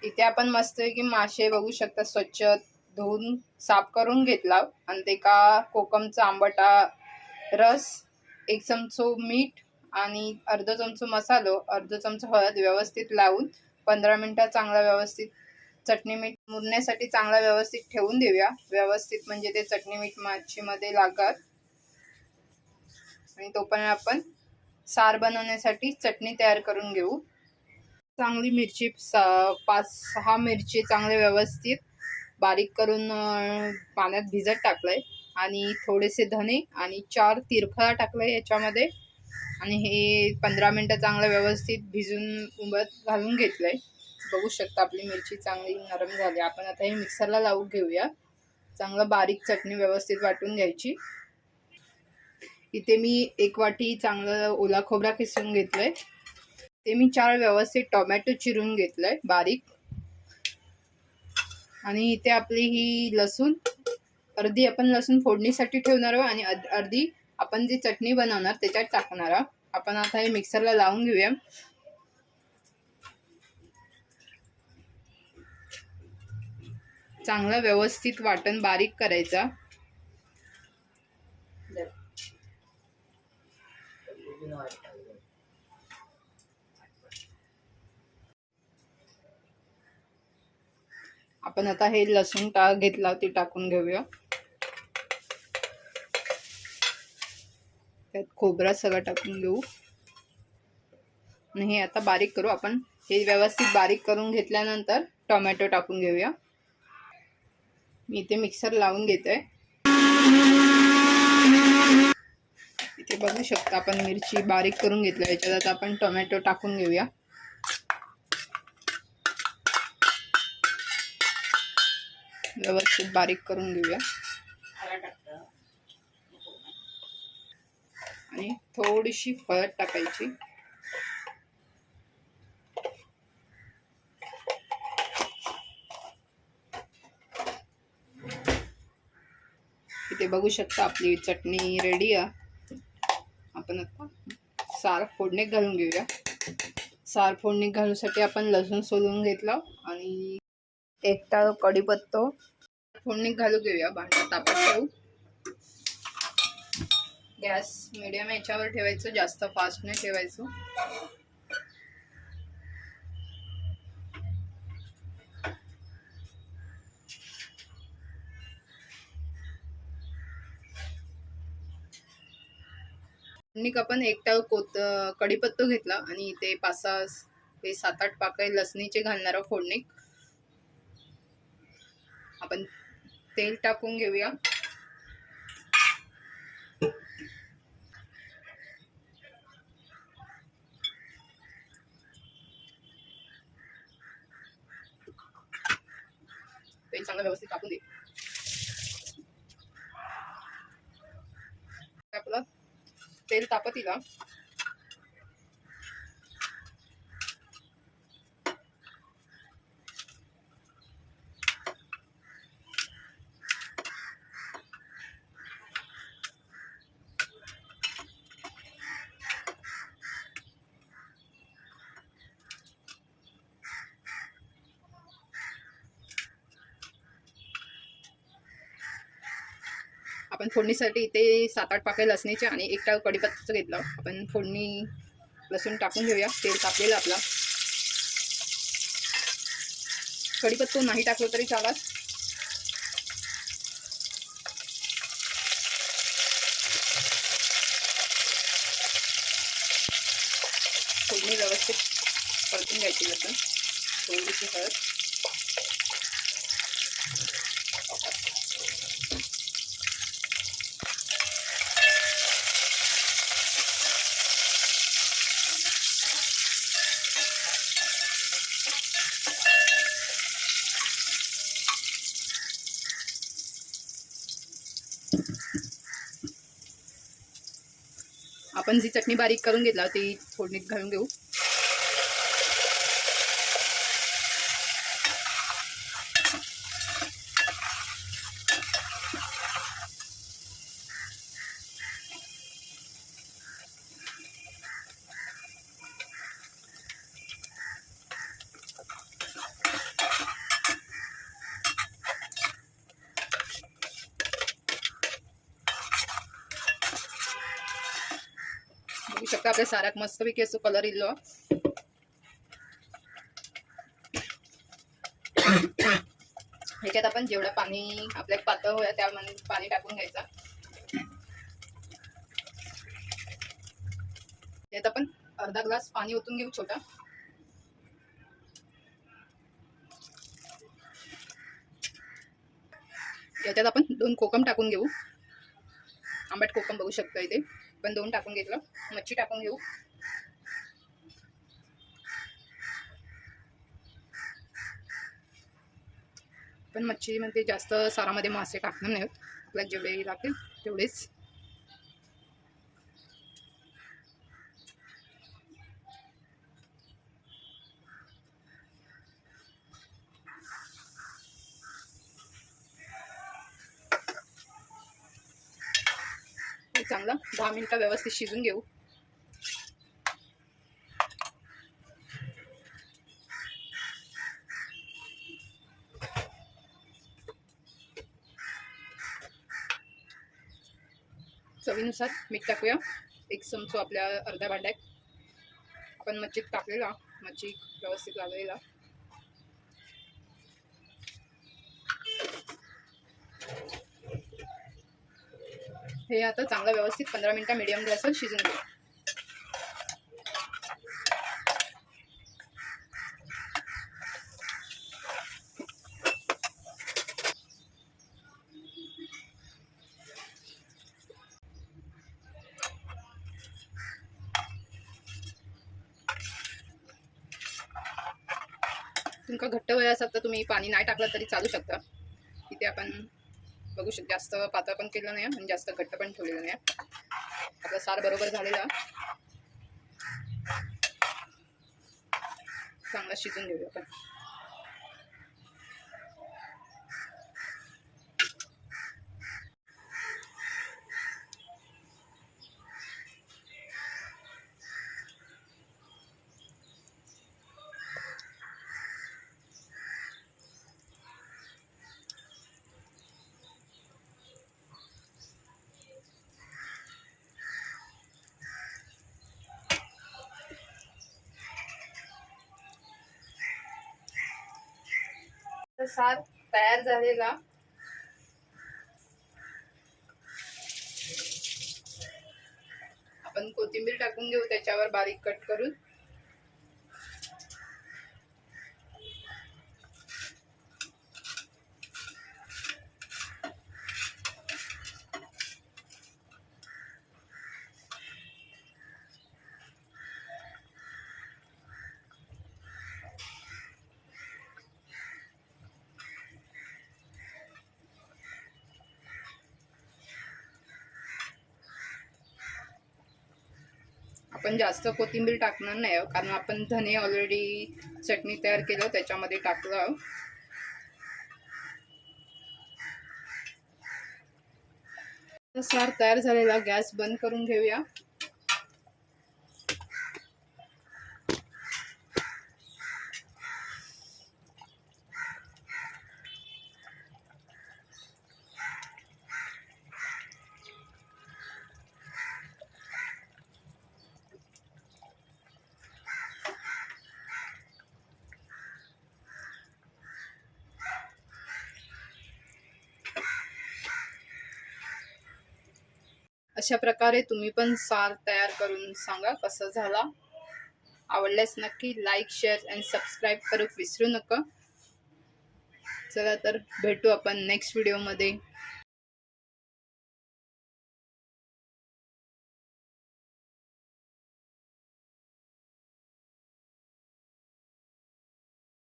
इथे आपण मस्त की मासे बघू शकता, स्वच्छ धुवून साफ करून घेतला आणि ते का कोकमचा आंबटा रस, 1 चमचो मीठ आणि अर्धा चमचो मसालो, अर्धा चमचो हळद व्यवस्थित लावून 15 मिनिटं चांगला व्यवस्थित चटणी मीठ मुरण्यासाठी चांगला व्यवस्थित ठेवून देऊया. व्यवस्थित म्हणजे ते चटणी मीठ मच्छीमध्ये लागत. आणि तोपर्यंत आपण सार बनवण्यासाठी चटणी तयार करून घेऊ. चांगली मिरची 5-6 मिरची चांगले व्यवस्थित बारीक करून पाण्यात भिजत टाकलंय आणि थोडेसे धने आणि 4 तिरफळा टाकलंय याच्यामध्ये आणि हे 15 मिनिटं चांगलं व्यवस्थित भिजून उबत घालून घेतलंय. बघू शकता आपली मिरची चांगली नरम झाली. आपण आता हे मिक्सरला लावून घेऊया. चांगलं बारीक चटणी व्यवस्थित वाटून घ्यायची. इथे मी 1 वाटी चांगलं ओला खोबरा किसून घेतलंय. ते मी 4 व्यवस्थित टोमॅटो चिरून घेतलंय बारीक. आणि इथे आपली ही लसूण, अर्धी आपण लसूण फोडणीसाठी ठेवणार आहोत आणि अर्धी आपण जी चटणी बनवणार त्याच्यात टाकणार आहोत. आपण आता हे मिक्सरला लावून घेऊया. चांगलं व्यवस्थित वाटण बारीक करायचा. आपण आता हे लसूण घेतला ते टाकून घेऊया. त्यात खोबरा सगळं टाकून घेऊ आणि हे आता बारीक करू. आपण हे व्यवस्थित बारीक करून घेतल्यानंतर टोमॅटो टाकून घेऊया. मी इथे मिक्सर लावून घेते. इथे बघू शकता आपण मिरची बारीक करून घेतली. याच्यात आता आपण टोमॅटो टाकून घेऊया. व्यवस्थित बारीक करून घेऊया आणि थोडीशी हळद टाकायची. इथे बघू शकता आपली चटणी रेडी आहे. आपण आता सार फोडणी घालून घेऊया. सार फोडणी घालण्यासाठी आपण लसूण सोलून घेतला आणि 1 टाळ कढीपत्ता फोडणी घालू घेऊया. भांडं तापत ठेवू. गॅस मीडियम याच्यावर ठेवायचं, जास्त फास्ट नाही ठेवायचं. आपण 1 टाळ कढीपत्ता घेतला आणि ते 7-8 पाकळी लसणीचे घालणार फोडणी. आपण तेल टाकून घेऊया. तेल चांगलं व्यवस्थित टाकून दे. आपलं तेल तापत येईल. आपण फोडणीसाठी इथे 7-8 पाकळी लसणीचे आणि 1 टाळ कढीपत्त्याचं घेतलं. आपण फोडणी लसूण टाकून घेऊया. तेल तापलेलं आपला. कढीपत्ता नाही टाकलं तरी चालत. फोडणी व्यवस्थित परतून घ्यायची. लसूण, थोडीशी हळद, आपण जी चटणी बारीक करून घेतला ती फोडणीत घालून घेऊ. बघू शकता आपल्या साराक मस्तपैकी असं कलर इल्लो. ह्याच्यात आपण जेवढं पाणी आपल्या पातळ होया त्यामध्ये पाणी टाकून घ्यायचं. त्यात आपण अर्धा ग्लास पाणी ओतून घेऊ छोटा. याच्यात आपण 2 कोकम टाकून घेऊ. आंबट कोकम बघू शकता इथे पण 2 टाकून घेतलं. मच्छी टाकून घेऊ. पण मच्छीमध्ये जास्त सारामध्ये मासे टाकणार नाहीत. आपल्याला जेवढे लागतील तेवढेच. चांगला 10 मिनिटं व्यवस्थित शिजून घेऊ. चवीनुसार मीठ टाकूया. 1 चमचा आपल्या अर्ध्या भांड्यात आपण मच्छीत टाकलेला. मच्छी व्यवस्थित लागलेला. हे आता चांगलं व्यवस्थित 15 मिनिटं मीडियम गॅसवर शिजून घेऊ. तुमका घट्ट वय असेल तर तुम्ही पाणी नाही टाकलं तरी चालू शकता. इथे आपण बघू शकतो जास्त पातळ पण केलं नाही आणि जास्त घट्ट पण ठेवलेलं नाही. आपला सार बरोबर झालेला. चांगला शिजून घेऊया आपण. सार तयार झालेला. आपण कोथिंबीर टाकून घेऊ त्याच्यावर बारीक कट करून. आपण जास्त कोथिंबीर टाकणार नाही कारण आपण धने ऑलरेडी चटणी तयार केलं त्याच्यामध्ये टाकलं. सार तयार झालेला. गॅस बंद करून घेऊया. अशा प्रकारे तुम्ही पण सार तयार करून सांगा कसं झाला. आवडल्यास नक्की लाईक, शेअर आणि सबस्क्राईब करू विसरू नका. चला तर भेटू आपण नेक्स्ट व्हिडिओमध्ये.